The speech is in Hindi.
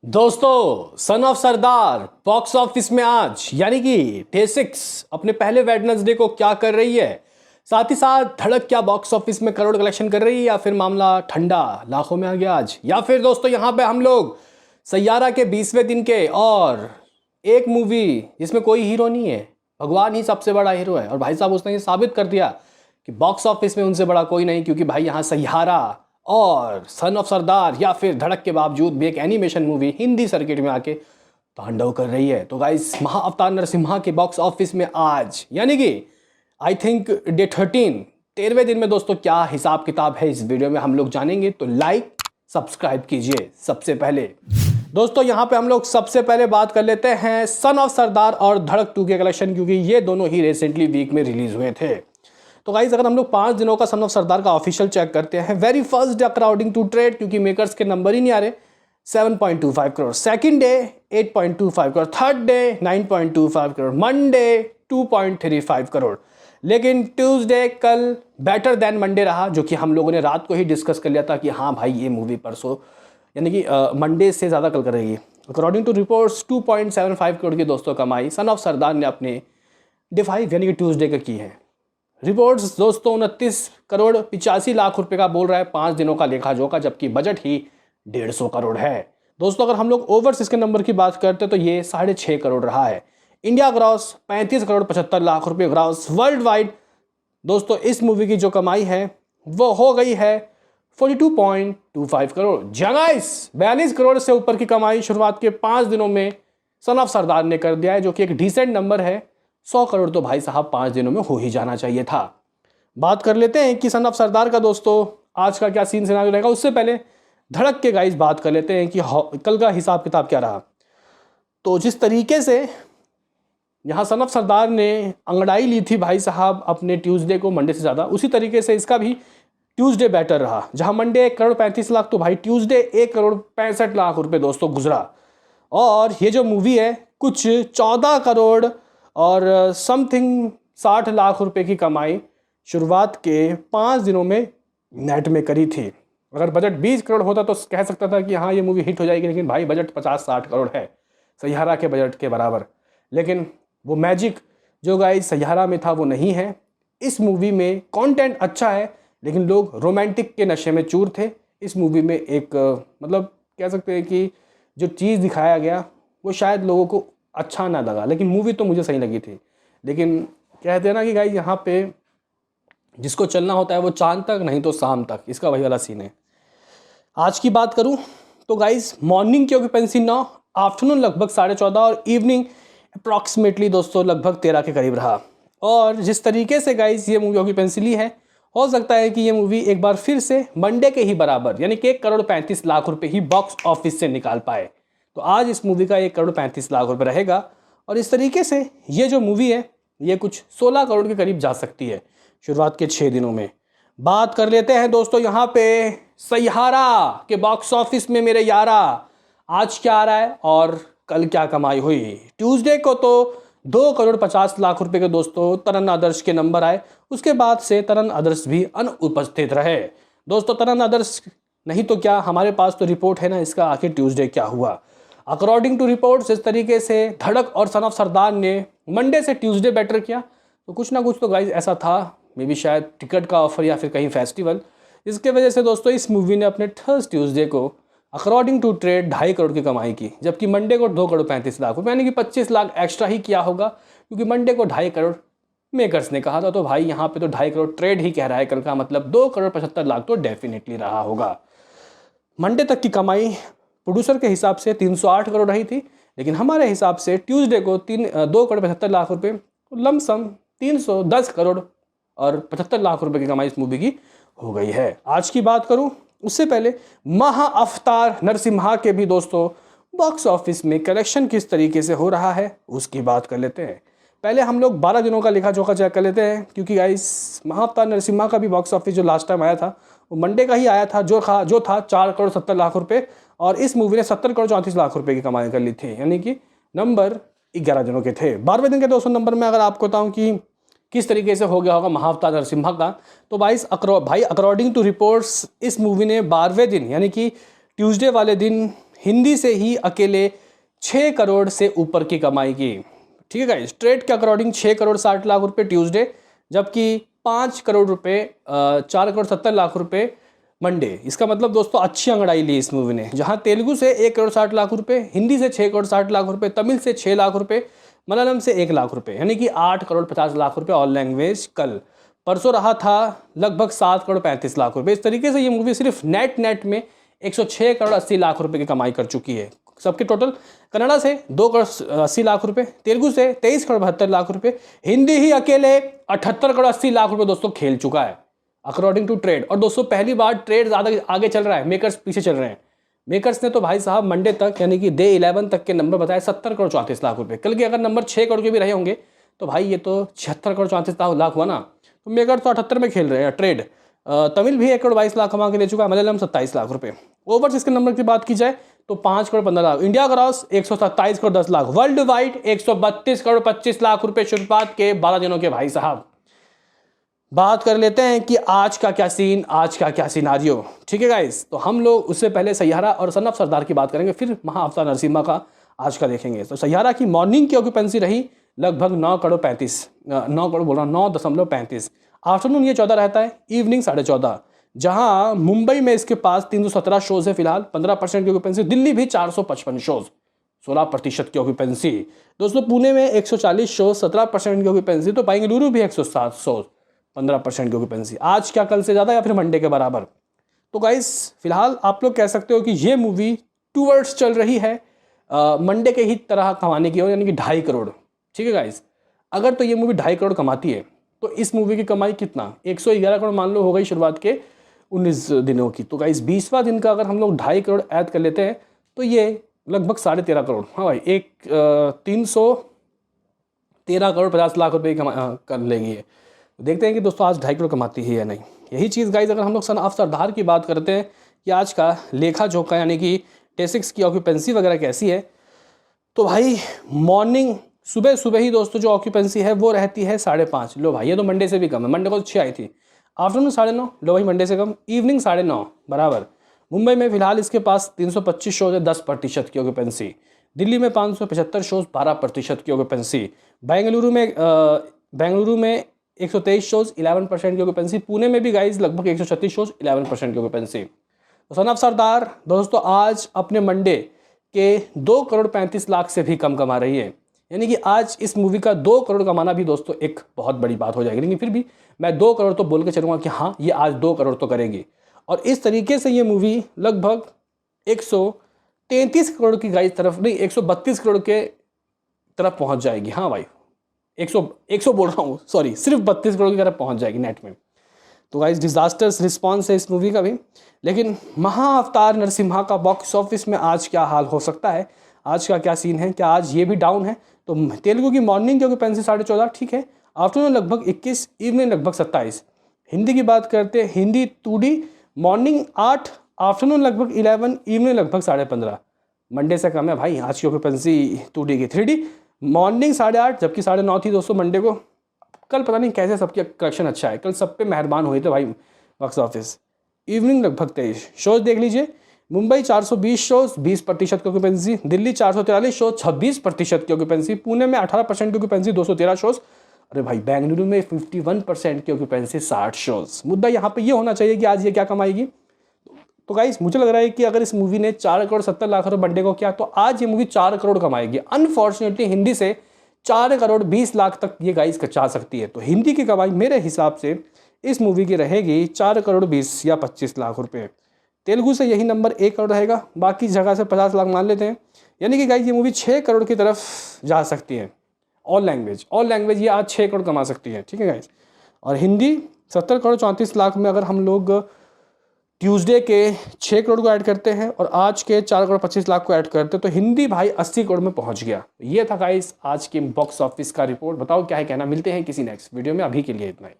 दोस्तों, son of Sardar box office में आज यानी कि डे 6 अपने पहले वेडनेसडे को क्या कर रही है, साथ ही साथ धड़क क्या बॉक्स ऑफिस में करोड़ कलेक्शन कर रही है, या फिर मामला ठंडा लाखों में आ गया आज, या फिर दोस्तों यहाँ पे हम लोग सैयारा के 20वें दिन के और एक मूवी जिसमें कोई हीरो नहीं है, भगवान ही सबसे बड़ा हीरो है। और भाई साहब उसने ये साबित कर दिया कि बॉक्स ऑफिस में उनसे बड़ा कोई नहीं, क्योंकि भाई यहाँ सैयारा और सन ऑफ सरदार या फिर धड़क के बावजूद भी एक एनिमेशन मूवी हिंदी सर्किट में आके तांडव कर रही है। तो गाइस, महाअवतार नरसिम्हा के बॉक्स ऑफिस में आज यानी कि आई थिंक डे 13वें दिन में दोस्तों क्या हिसाब किताब है इस वीडियो में हम लोग जानेंगे। तो लाइक सब्सक्राइब कीजिए। सबसे पहले दोस्तों यहाँ पे हम लोग सबसे पहले बात कर लेते हैं सन ऑफ सरदार और धड़क 2 के कलेक्शन, क्योंकि ये दोनों ही रिसेंटली वीक में रिलीज हुए थे। तो गाइज अगर हम लोग 5 दिनों का सन ऑफ सरदार का ऑफिशियल चेक करते हैं, very first day according to trade, क्योंकि मेकर्स के नंबर ही नहीं आ रहे, 7.25 crore, second day 8.25 crore, third day 9.25 crore, Monday 2.35 crore. लेकिन ट्यूसडे कल बेटर देन मंडे रहा, जो कि हम लोगों ने रात को ही डिस्कस कर लिया था कि हाँ भाई ये मूवी परसों यानी कि मंडे से ज़्यादा कल करेगी। अकॉर्डिंग टू रिपोर्ट्स 2.75 करोड़ की दोस्तों कमाई सन ऑफ सरदार ने अपने डे 5 यानी कि ट्यूसडे का की है। रिपोर्ट्स दोस्तों 29 करोड़ 85 लाख रुपए का बोल रहा है 5 दिनों का लेखा जोखा, जबकि बजट ही 150 करोड़ है। दोस्तों अगर हम लोग ओवरसीज के नंबर की बात करते हैं तो ये 6.5 करोड़ रहा है। इंडिया ग्रॉस 35 करोड़ 75 लाख रुपए ग्रॉस। वर्ल्ड वाइड दोस्तों इस मूवी की जो कमाई है वो हो गई है 42.25 करोड़। जगाइस 42 करोड़ से ऊपर की कमाई शुरुआत के 5 दिनों में सन ऑफ सरदार ने कर दिया है, जो कि एक डिसेंट नंबर है। 100 करोड़ तो भाई साहब 5 दिनों में हो ही जाना चाहिए था। बात कर लेते हैं कि सन ऑफ सरदार का दोस्तों आज का क्या सीन सिनारियो रहेगा। उससे पहले धड़क के गाइस बात कर लेते हैं कि कल का हिसाब किताब क्या रहा। तो जिस तरीके से यहाँ सन ऑफ सरदार ने अंगड़ाई ली थी भाई साहब अपने ट्यूसडे को मंडे से ज़्यादा, उसी तरीके से इसका भी ट्यूसडे बेटर रहा। जहाँ मंडे 1 करोड़ 35 लाख, तो भाई ट्यूसडे 1 करोड़ 65 लाख रुपए दोस्तों गुजरा। और ये जो मूवी है कुछ 14 करोड़ और समथिंग 60 लाख रुपए की कमाई शुरुआत के 5 दिनों में नेट में करी थी। अगर बजट 20 करोड़ होता तो कह सकता था कि हाँ ये मूवी हिट हो जाएगी, लेकिन भाई बजट 50-60 करोड़ है, सैयारा के बजट के बराबर। लेकिन वो मैजिक जो गाइस सैयारा में था वो नहीं है। इस मूवी में कंटेंट अच्छा है, लेकिन लोग रोमांटिक के नशे में चूर थे। इस मूवी में एक मतलब कह सकते हैं कि जो चीज़ दिखाया गया वो शायद लोगों को अच्छा ना लगा, लेकिन मूवी तो मुझे सही लगी थी। लेकिन कहते हैं ना कि गाइस यहाँ पे जिसको चलना होता है वो चांद तक, नहीं तो शाम तक, इसका वही वाला सीन है। आज की बात करूँ तो गाइस मॉर्निंग की ऑक्यूपेंसी 9, आफ्टरनून लगभग 14.5 और इवनिंग अप्रॉक्सीमेटली दोस्तों लगभग 13 के करीब रहा। और जिस तरीके से गाइस ये मूवी ऑक्यूपेंसी ली है, हो सकता है कि ये मूवी एक बार फिर से मंडे के ही बराबर यानी कि 1 करोड़ 35 लाख रुपए ही बॉक्स ऑफिस से निकाल पाए। तो आज इस मूवी का 1 करोड़ 35 लाख रुपए रहेगा, और इस तरीके से ये जो मूवी है ये कुछ 16 करोड़ के करीब जा सकती है शुरुआत के 6 दिनों में। बात कर लेते हैं दोस्तों यहाँ पे सैयारा के बॉक्स ऑफिस में मेरे यारा आज क्या आ रहा है और कल क्या कमाई हुई। ट्यूसडे को तो 2 करोड़ 50 लाख रुपए के दोस्तों तरन आदर्श के नंबर आए। उसके बाद से तरन आदर्श भी अनुपस्थित रहे। दोस्तों तरन आदर्श नहीं तो क्या, हमारे पास तो रिपोर्ट है ना इसका आखिर ट्यूसडे क्या हुआ। अकॉर्डिंग टू रिपोर्ट्स इस तरीके से धड़क और सन ऑफ सरदार ने मंडे से ट्यूसडे बेटर किया। तो कुछ ना कुछ तो गाइज ऐसा था, मे बी शायद टिकट का ऑफर या फिर कहीं फेस्टिवल, इसके वजह से दोस्तों इस मूवी ने अपने थर्स ट्यूसडे को अकॉर्डिंग टू ट्रेड 2.5 करोड़ की कमाई की, जबकि मंडे को 2 करोड़ 35 लाख रुपये यानी कि 25 लाख एक्स्ट्रा ही किया होगा, क्योंकि मंडे को 2.5 करोड़ मेकर्स ने कहा था। तो भाई यहाँ पे तो 2.5 करोड़ ट्रेड ही कह रहा है कल का, मतलब 2 करोड़ 75 लाख तो डेफिनेटली रहा होगा। मंडे तक की कमाई प्रोड्यूसर के हिसाब से 308 करोड़ रही थी, लेकिन हमारे हिसाब से ट्यूसडे को 2 करोड़ 75 लाख रुपये, लमसम 310 करोड़ और 75 लाख रुपए की कमाई इस मूवी की हो गई है। आज की बात करूं उससे पहले महाअवतार नरसिम्हा के भी दोस्तों बॉक्स ऑफिस में कलेक्शन किस तरीके से हो रहा है उसकी बात कर लेते हैं। पहले हम लोग 12 दिनों का लेखा जोखा चेक कर लेते हैं, क्योंकि गाइस महाअवतार नरसिम्हा का भी बॉक्स ऑफिस जो लास्ट टाइम आया था वो मंडे का ही आया था, जो था 4 करोड़ 70 लाख रुपए, और इस मूवी ने 70 करोड़ 34 लाख रुपए की कमाई कर ली थी, यानी कि नंबर 11 दिनों के थे। 12वें दिन के दोस्तों नंबर में अगर आपको बताऊं कि किस तरीके से हो गया होगा महाअवतार नरसिम्हा का, तो भाई अकॉर्डिंग टू रिपोर्ट्स इस मूवी ने 12वें दिन यानी कि ट्यूसडे वाले दिन हिंदी से ही अकेले 6 करोड़ से ऊपर की कमाई की। ठीक है गाइस, ट्रेड के अकॉर्डिंग 6 करोड़ 60 लाख रुपए ट्यूसडे, जबकि 5 करोड़ रुपए 4 करोड़ 70 लाख रुपए मंडे। इसका मतलब दोस्तों अच्छी अंगड़ाई ली इस मूवी ने, जहां तेलुगु से 1 करोड़ 60 लाख रुपए, हिंदी से 6 करोड़ 60 लाख रुपए, तमिल से 6 लाख रुपए, मलयालम से 1 लाख रुपए, यानी कि 8 करोड़ 50 लाख रुपए ऑल लैंग्वेज। कल परसों रहा था लगभग 7 करोड़ 35 लाख रुपए। इस तरीके से ये मूवी सिर्फ नेट में 106 करोड़ 80 लाख रुपए की कमाई कर चुकी है सबके टोटल। कन्नड़ा से 2 करोड़ 80 लाख रुपए, तेलुगु से 23 करोड़ 72 लाख रुपए, हिंदी ही अकेले 78 करोड़ 80 लाख रुपए दोस्तों खेल चुका है अकॉर्डिंग टू ट्रेड। और दोस्तों पहली बार ट्रेड ज़्यादा आगे चल रहा है, मेकर्स पीछे चल रहे हैं। मेकर्स ने तो भाई साहब मंडे तक यानी कि डे 11 तक के नंबर बताए 70 करोड़ 34 लाख रुपए। कल के अगर नंबर 6 करोड़ के भी रहे होंगे तो भाई ये तो 76 करोड़ 34 लाख हुआ ना। तो मेकर तो 78 में खेल रहे हैं ट्रेड। तमिल भी 1 करोड़ 22 लाख कमा के ले चुका है, मलयालम 27 लाख रुपए। ओवर्स इसके नंबर की बात की जाए तो 5 crore 15 lakh, India cross 127 crore 10 lakh, world wide 132 crore 25 lakh रुपए शुरुआत के 12 दिनों के। भाई साहब बात कर लेते हैं कि आज का क्या सीन, आज का क्या सिनारियो। ठीक है गाइस, तो हम लोग उससे पहले सैयारा और सन ऑफ सरदार की बात करेंगे, फिर महाअवतार नरसिम्हा का आज का देखेंगे। तो सैयारा की मॉर्निंग की ऑक्यूपेंसी रही लगभग 9.35। आफ्टरनून ये 14 रहता है, इवनिंग 14.5। जहां मुंबई में इसके पास 317 शोज है फिलहाल, 15% की ऑक्यूपेंसी। दिल्ली भी 455 शोज, 16% की ऑक्यूपेंसी। दोस्तों पुणे में 140 शोज, 17% की ऑक्यूपेंसी। तो बेंगलुरु भी 107 शोज, 15% की ऑक्यूपेंसी। आज क्या कल से ज़्यादा या फिर मंडे के बराबर? तो गाइस फिलहाल आप लोग कह सकते हो कि ये मूवी टूवर्ड्स चल रही है मंडे के ही तरह कमाने की ओर, यानी कि 2.5 करोड़। ठीक है गाइस, अगर तो ये मूवी 2.5 करोड़ कमाती है तो इस मूवी की कमाई कितना, 111 करोड़ मान लो हो गई शुरुआत के 19 दिनों की। तो गाइस 20वां दिन का अगर हम लोग 2.5 करोड़ ऐड कर लेते हैं तो ये लगभग 13.5 करोड़, हाँ भाई 313 करोड़ 50 लाख रुपये कर लेंगी ये। देखते हैं कि दोस्तों आज 2.5 करोड़ कमाती है या नहीं। यही चीज़ गाइस अगर हम लोग सन ऑफ सरदार की बात करते हैं कि आज का लेखा जोखा यानी कि टेसिक्स की ऑक्यूपेंसी वगैरह कैसी है, तो भाई मॉर्निंग सुबह ही दोस्तों जो ऑक्यूपेंसी है वो रहती है 5.5। लो भाई ये तो मंडे से भी कम है, मंडे को 6 आई थी। आफ्टरनून 9.5, लो भाई मंडे से कम। इवनिंग 9.5 बराबर। मुंबई में फिलहाल इसके पास 325 शोज है, 10% की ऑक्यूपेंसी। दिल्ली में 575 शोज, 12% की ऑक्यूपेंसी। बेंगलुरु में 123 शोज, 11% की ऑक्यूपेंसी। पुणे में भी गाइज लगभग 136 शोज, 11% की ऑक्यूपेंसी। तो सन ऑफ सरदार दोस्तों आज अपने मंडे के 2 करोड़ 35 लाख से भी कम कमा रही है, यानी कि आज इस मूवी का 2 करोड़ कमाना भी दोस्तों एक बहुत बड़ी बात हो जाएगी। लेकिन फिर भी मैं 2 करोड़ तो बोल के चलूँगा कि हाँ ये आज 2 करोड़ तो करेगी। और इस तरीके से ये मूवी लगभग 133 करोड़ की गाइज तरफ नहीं, 132 करोड़ के तरफ पहुँच जाएगी। हाँ भाई 100 बोल रहा हूँ, सॉरी, सिर्फ 32 करोड़ की तरफ पहुँच जाएगी नेट में। तो गाइज डिजास्टर्स रिस्पॉन्स है इस मूवी का भी। लेकिन महाअवतार नरसिम्हा का बॉक्स ऑफिस में आज क्या हाल हो सकता है, आज का क्या सीन है, क्या आज ये भी डाउन है? तो तेलुगु की मॉर्निंग की ऑक्यूपेंसी 14.5 ठीक है, आफ्टरनून लगभग 21, इवनिंग लगभग 27। हिंदी की बात करते हैं, हिंदी 2D मॉर्निंग 8, आफ्टरनून लगभग 11, इवनिंग लगभग 15.5। मंडे से कम है भाई आज की ऑक्यूपेंसी 2D की। 3D मॉर्निंग 8.5 जबकि 9.5 थी दोस्तों मंडे को। कल पता नहीं कैसे सबकी कलेक्शन अच्छा है, कल सब पे मेहरबान हुए थे भाई बॉक्स ऑफिस। इवनिंग लगभग 23 शोज देख लीजिए। मुंबई 420 शोज, 20% की ऑक्यूपेंसी। दिल्ली 443 शोज, 26% की ऑक्यूपेंसी। पुणे में 18% की ऑक्यूपेंसी, 213 शोज। अरे भाई बेंगलुरु में 51% की ऑक्यूपेंसी, 60 शोज। मुद्दा यहाँ पे ये होना चाहिए कि आज ये क्या कमाएगी। तो गाइस मुझे लग रहा है कि अगर इस मूवी ने 4 करोड़ 70 लाख रुपये मंडे को किया तो आज ये मूवी 4 करोड़ कमाएगी। अनफॉर्चुनेटली हिंदी से 4 करोड़ 20 लाख तक ये गाइस कचा सकती है। तो हिंदी की कमाई मेरे हिसाब से इस मूवी की रहेगी 4 करोड़ 20 या 25 लाख रुपए। तेलुगु से यही नंबर 1 करोड़ रहेगा, बाकी जगह से 50 लाख मान लेते हैं। यानी कि गाइस ये मूवी 6 करोड़ की तरफ जा सकती है। ऑल लैंग्वेज ये आज 6 करोड़ कमा सकती है। ठीक है गाइस, और हिंदी 70 करोड़ 34 लाख में अगर हम लोग ट्यूसडे के 6 करोड़ को ऐड करते हैं और आज के 4 करोड़ 25 लाख को ऐड करते हैं तो हिंदी भाई 80 करोड़ में पहुंच गया। ये था गाइस आज के बॉक्स ऑफिस का रिपोर्ट। बताओ क्या है कहना, मिलते हैं किसी नेक्स्ट वीडियो में, अभी के लिए इतना ही।